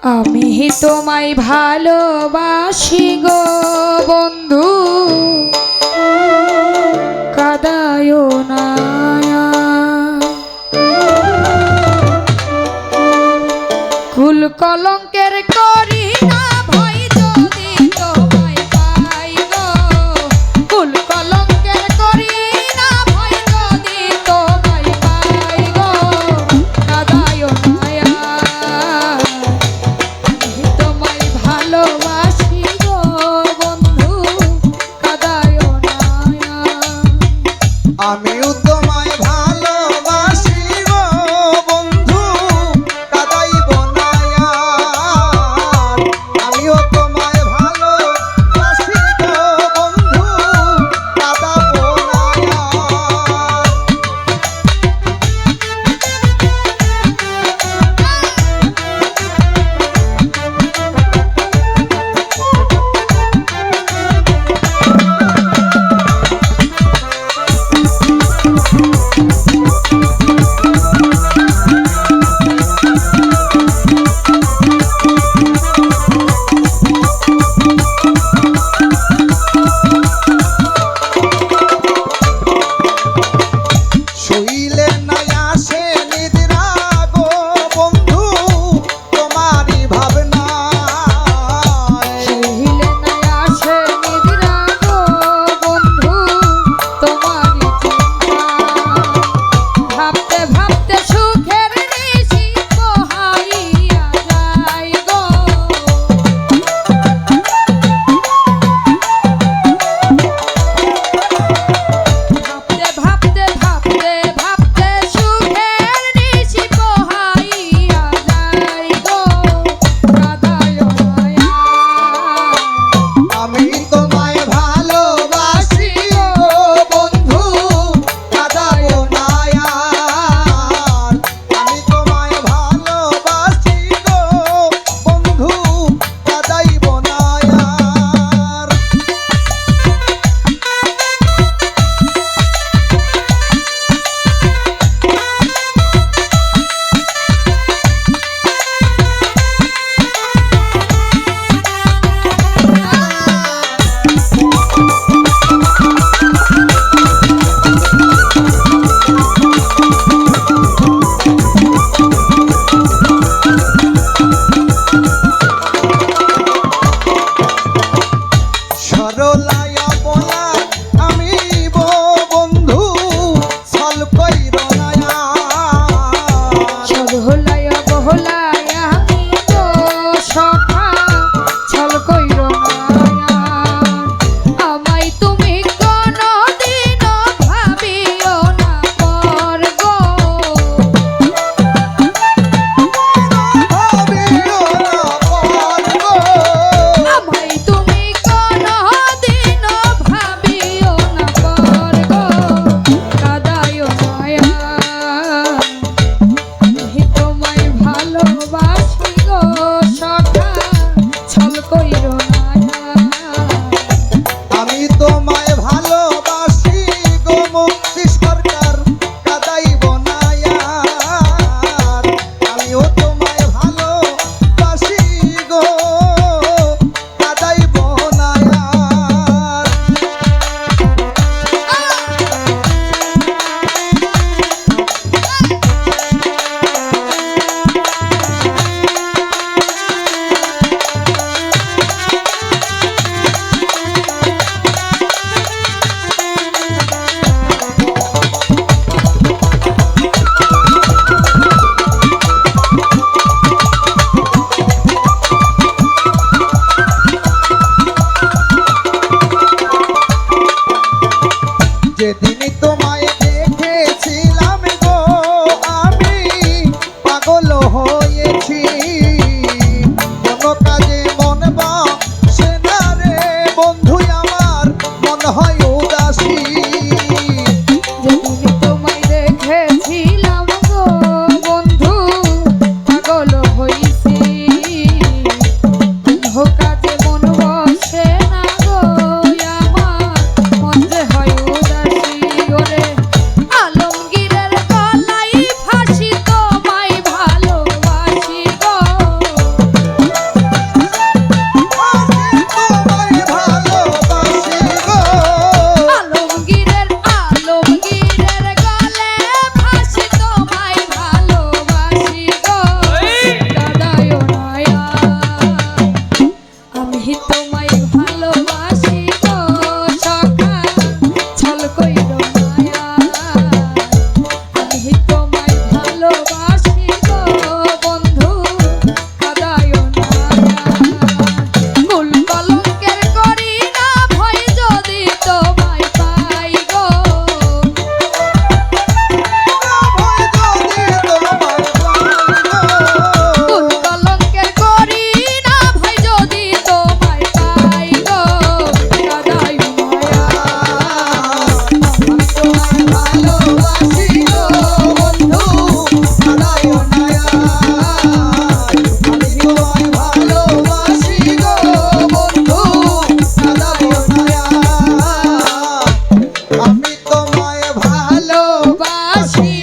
আমি তোমায় ভালোবাসি গো বন্ধু, কাঁদায়ো না। কুল কলঙ্কের করি না ভয় যদি তোমায় পাই গো, কুল কলঙ্কের করি না ভয় যদি তোমায় পাই গো, কাঁদায়ো না। আমি তোমায় ভালোবাসি গো বন্ধু, কাঁদায়ো না। আমিও তোমায় ভালোবাসি গো বন্ধু, কাঁদাইব না আর। আমিও তোমায় ভালোবাসি গো বন্ধু, কাঁদাবো না আর। শুইলে নাই আসে নিদ্রা গো বন্ধু, তোমারই ভাবনায়। শুইলে নাই আসে নিদ্রা গো বন্ধু, তোমারই চিন্তায়। ভাবতে ভাবতে সুখের নিশি পোহাইয়া যায় গো। ভাবতে ভাবতে সুখের নিশি পোহাইয়া যায় গো, কাঁদায়ো না। আমি তোমায় ভালোবাসি গো বন্ধু, কাঁদাইও না আর। আমি তোমায় ভালোবাসি গো বন্ধু, কাঁদাইব না আর। সরলায়া বলা আমি গো বন্ধু, ছল কইর না আর। সরলায়া বহলায়া আমি তো সখা, ছল কইরো না। আমায় তুমি কোনদিনও ভাবিও না পর গো। ভাবিও না পর গো। আমায় তুমি কোনদিনও ভাবিও না পর গো, কাঁদায়ো না। আমি তোমায় ভালোবাসি গো সখা, ছল কইরো না। আমি তোমায় ভালোবাসি গো মুক্তি সরকার, কাঁদাইব না আর। আমিও তোমায় ভালোবাসি গো, কাঁদাইব না আর। যেদিনই তোমায় দেখেছিলাম গো আমি পাগল হয়েছি, কোনো কাজে মন বসে না রে বন্ধু আমার, মন হয় উদাসী। যেদিন তোমায় দেখেছিলাম গো বন্ধু, পাগল হইছি। কোনো কাজে মন বসে না গো আমার, মন যে হয় উদাসী। ভালোবাসি